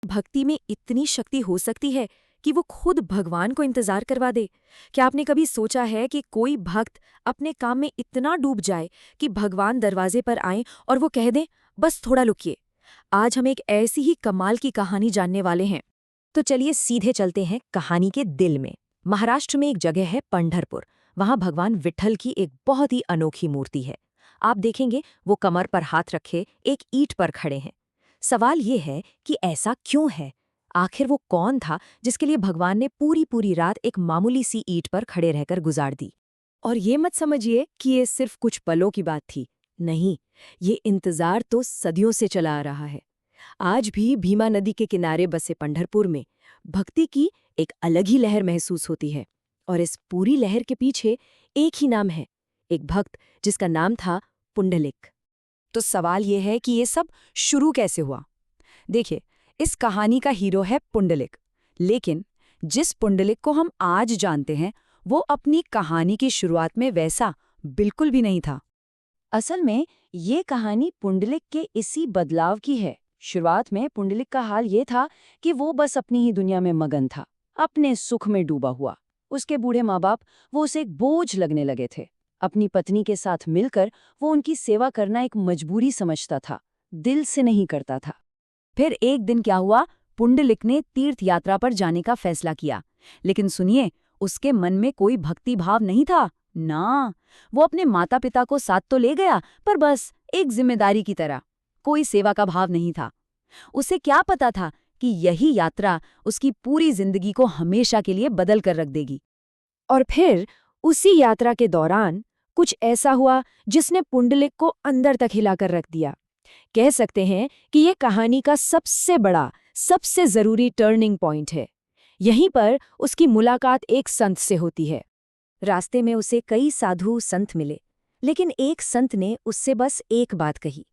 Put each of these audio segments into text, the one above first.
भक्ति में इतनी शक्ति हो सकती है कि वो खुद भगवान को इंतजार करवा दे। क्या आपने कभी सोचा है कि कोई भक्त अपने काम में इतना डूब जाए कि भगवान दरवाजे पर आएं और वो कह दें, बस थोड़ा लुकिए। आज हम एक ऐसी ही कमाल की कहानी जानने वाले हैं। तो चलिए सीधे चलते हैं कहानी के दिल में। महाराष्ट्र में एक जगह है पंढरपुर। वहां भगवान विट्ठल की एक बहुत ही अनोखी मूर्ति है। आप देखेंगे वो कमर पर हाथ रखे एक ईंट पर खड़े हैं। सवाल ये है कि ऐसा क्यों है? आखिर वो कौन था जिसके लिए भगवान ने पूरी पूरी रात एक मामूली सी ईंट पर खड़े रहकर गुजार दी? और ये मत समझिए कि ये सिर्फ कुछ पलों की बात थी। नहीं, ये इंतजार तो सदियों से चला आ रहा है। आज भी भीमा नदी के किनारे बसे पंढरपुर में भक्ति की एक अलग ही लहर महसूस होती है। और इस पूरी लहर के पीछे एक ही नाम है, एक भक्त जिसका नाम था पुंडलिक। तो सवाल ये है कि ये सब शुरू कैसे हुआ? देखिए, इस कहानी का हीरो है पुंडलिक। लेकिन जिस पुंडलिक को हम आज जानते हैं, वो अपनी कहानी की शुरुआत में वैसा बिल्कुल भी नहीं था। असल में ये कहानी पुंडलिक के इसी बदलाव की है। शुरुआत में पुंडलिक का हाल ये था कि वो बस अपनी ही दुनिया में मगन था, अपने सुख में डूबा हुआ। उसके बूढ़े माँ बाप वो उसे एक बोझ लगने लगे थे। अपनी पत्नी के साथ मिलकर वो उनकी सेवा करना एक मजबूरी समझता था, दिल से नहीं करता था। फिर एक दिन क्या हुआ, पुंडलिक ने तीर्थ यात्रा पर जाने का फैसला किया। लेकिन सुनिए, उसके मन में कोई भक्ति भाव नहीं था ना। वो अपने माता पिता को साथ तो ले गया, पर बस एक जिम्मेदारी की तरह, कोई सेवा का भाव नहीं था। उसे क्या पता था कि यही यात्रा उसकी पूरी जिंदगी को हमेशा के लिए बदल कर रख देगी। और फिर उसी यात्रा के दौरान कुछ ऐसा हुआ जिसने पुंडलिक को अंदर तक हिलाकर रख दिया। कह सकते हैं कि ये कहानी का सबसे बड़ा, सबसे जरूरी टर्निंग पॉइंट है। यहीं पर उसकी मुलाकात एक संत से होती है। रास्ते में उसे कई साधु संत मिले, लेकिन एक संत ने उससे बस एक बात कही,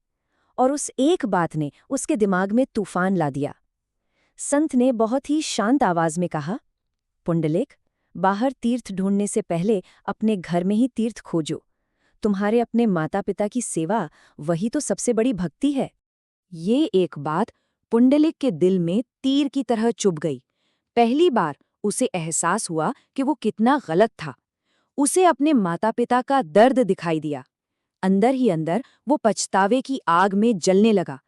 और उस एक बात ने उसके दिमाग में तूफान ला दिया। संत ने बहुत ही शांत आवाज में कहा, पुंडलिक, बाहर तीर्थ ढूंढने से पहले अपने घर में ही तीर्थ खोजो। तुम्हारे अपने माता पिता की सेवा, वही तो सबसे बड़ी भक्ति है। ये एक बात पुंडलिक के दिल में तीर की तरह चुभ गई। पहली बार उसे एहसास हुआ कि वो कितना गलत था। उसे अपने माता पिता का दर्द दिखाई दिया। अंदर ही अंदर वो पछतावे की आग में जलने लगा।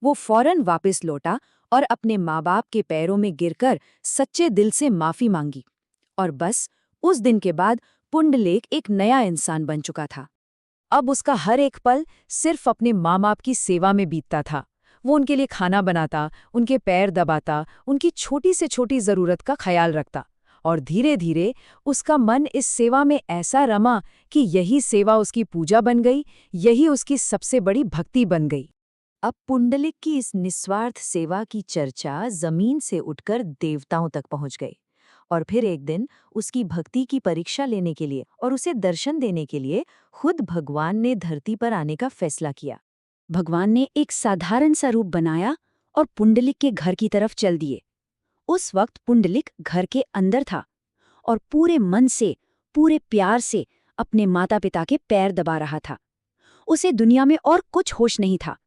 वो फौरन वापस लौटा और अपने माँ बाप के पैरों में गिरकर सच्चे दिल से माफी मांगी। और बस उस दिन के बाद पुंडलिक एक नया इंसान बन चुका था। अब उसका हर एक पल सिर्फ अपने माँ बाप की सेवा में बीतता था। वो उनके लिए खाना बनाता, उनके पैर दबाता, उनकी छोटी से छोटी जरूरत का ख्याल रखता। और धीरे धीरे उसका मन इस सेवा में ऐसा रमा कि यही सेवा उसकी पूजा बन गई, यही उसकी सबसे बड़ी भक्ति बन गई। अब पुंडलिक की इस निस्वार्थ सेवा की चर्चा जमीन से उठकर देवताओं तक पहुंच गई। और फिर एक दिन उसकी भक्ति की परीक्षा लेने के लिए और उसे दर्शन देने के लिए खुद भगवान ने धरती पर आने का फैसला किया। भगवान ने एक साधारण सा रूप बनाया और पुंडलिक के घर की तरफ चल दिए। उस वक्त पुंडलिक घर के अंदर था और पूरे मन से, पूरे प्यार से अपने माता पिता के पैर दबा रहा था। उसे दुनिया में और कुछ होश नहीं था।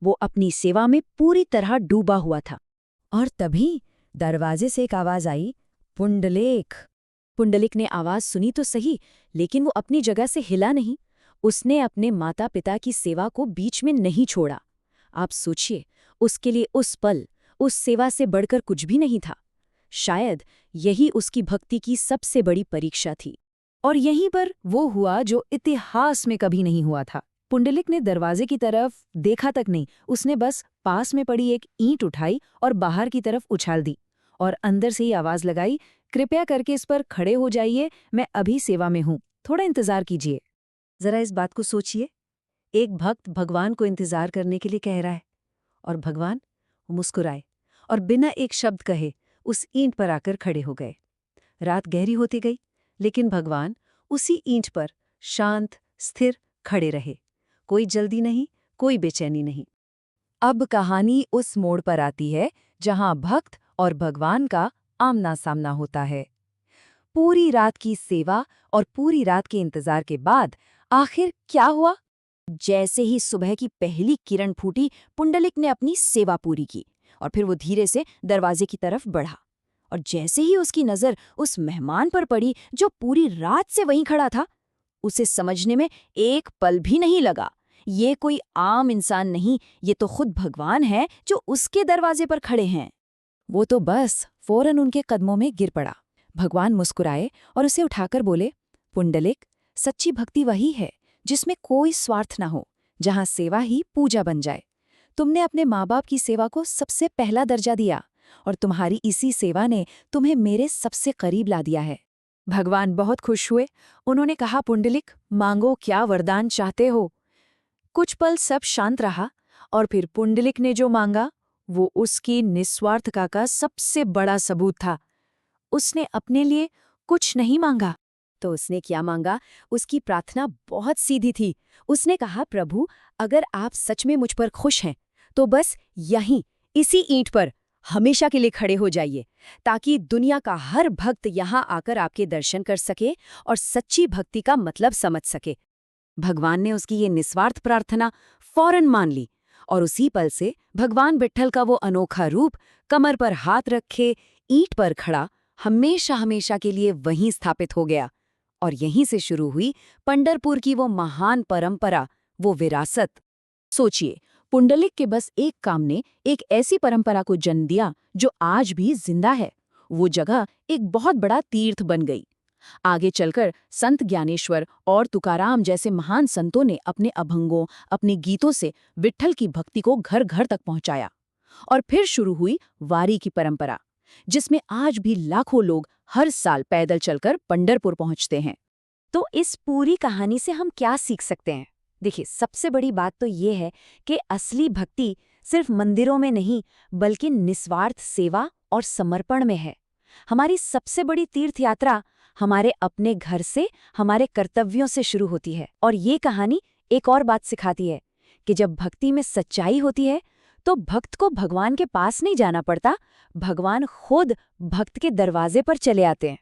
वो अपनी सेवा में पूरी तरह डूबा हुआ था। और तभी दरवाजे से एक आवाज आई, पुंडलिक। पुंडलिक ने आवाज सुनी तो सही, लेकिन वो अपनी जगह से हिला नहीं। उसने अपने माता पिता की सेवा को बीच में नहीं छोड़ा। आप सोचिए, उसके लिए उस पल, उस सेवा से बढ़कर कुछ भी नहीं था। शायद यही उसकी भक्ति की सबसे बड़ी परीक्षा थी। और यहीं पर वो हुआ जो इतिहास में कभी नहीं हुआ था। पुंडलिक ने दरवाजे की तरफ देखा तक नहीं, उसने बस पास में पड़ी एक ईंट उठाई और बाहर की तरफ उछाल दी और अंदर से ही आवाज लगाई, कृपया करके इस पर खड़े हो जाइए, मैं अभी सेवा में हूं, थोड़ा इंतजार कीजिए। जरा इस बात को सोचिए, एक भक्त भगवान को इंतजार करने के लिए कह रहा है और भगवान मुस्कुराए और बिना एक शब्द कहे उस ईंट पर आकर खड़े हो गए। रात गहरी होती गई, लेकिन भगवान उसी ईंट पर शांत स्थिर खड़े रहे। कोई जल्दी नहीं, कोई बेचैनी नहीं। अब कहानी उस मोड़ पर आती है जहां भक्त और भगवान का आमना सामना होता है। पूरी रात की सेवा और पूरी रात के इंतजार के बाद आखिर क्या हुआ? जैसे ही सुबह की पहली किरण फूटी, पुंडलिक ने अपनी सेवा पूरी की। और फिर वो धीरे से दरवाजे की तरफ बढ़ा। और जैसे ही उसकी नज़र उस मेहमान पर पड़ी जो पूरी रात से वहीं खड़ा था, उसे समझने में एक पल भी नहीं लगा। ये कोई आम इंसान नहीं, ये तो खुद भगवान है जो उसके दरवाजे पर खड़े हैं। वो तो बस फौरन उनके कदमों में गिर पड़ा। भगवान मुस्कुराए और उसे उठाकर बोले, पुंडलिक, सच्ची भक्ति वही है जिसमें कोई स्वार्थ ना हो, जहाँ सेवा ही पूजा बन जाए। तुमने अपने माँ बाप की सेवा को सबसे पहला दर्जा दिया और तुम्हारी इसी सेवा ने तुम्हें मेरे सबसे करीब ला दिया है। भगवान बहुत खुश हुए। उन्होंने कहा, पुंडलिक, मांगो, क्या वरदान चाहते हो। कुछ पल सब शांत रहा और फिर पुंडलिक ने जो मांगा वो उसकी निस्वार्थता का सबसे बड़ा सबूत था। उसने अपने लिए कुछ नहीं मांगा। तो उसने क्या मांगा? उसकी प्रार्थना बहुत सीधी थी। उसने कहा, प्रभु, अगर आप सच में मुझ पर खुश हैं तो बस यहीं, इसी ईंट पर हमेशा के लिए खड़े हो जाइए, ताकि दुनिया का हर भक्त यहाँ आकर आपके दर्शन कर सके और सच्ची भक्ति का मतलब समझ सके। भगवान ने उसकी ये निस्वार्थ प्रार्थना फौरन मान ली और उसी पल से भगवान विट्ठल का वो अनोखा रूप, कमर पर हाथ रखे, ईंट पर खड़ा, हमेशा हमेशा के लिए वहीं स्थापित हो गया। और यहीं से शुरू हुई पंढरपुर की वो महान परंपरा, वो विरासत। सोचिए, पुंडलिक के बस एक काम ने एक ऐसी परंपरा को जन्म दिया जो आज भी जिंदा है। वो जगह एक बहुत बड़ा तीर्थ बन गई। आगे चलकर संत ज्ञानेश्वर और तुकाराम जैसे महान संतों ने अपने अभंगों, अपने गीतों से विट्ठल की भक्ति को घर घर तक पहुंचाया। और फिर शुरू हुई वारी की परंपरा, जिसमें आज भी लाखों लोग हर साल पैदल चलकर पंढरपुर पहुंचते हैं। तो इस पूरी कहानी से हम क्या सीख सकते हैं? देखिए, सबसे बड़ी बात तो ये है कि असली भक्ति सिर्फ मंदिरों में नहीं, बल्कि निस्वार्थ सेवा और समर्पण में है। हमारी सबसे बड़ी तीर्थ यात्रा हमारे अपने घर से, हमारे कर्तव्यों से शुरू होती है। और ये कहानी एक और बात सिखाती है कि जब भक्ति में सच्चाई होती है तो भक्त को भगवान के पास नहीं जाना पड़ता, भगवान खुद भक्त के दरवाजे पर चले आते हैं।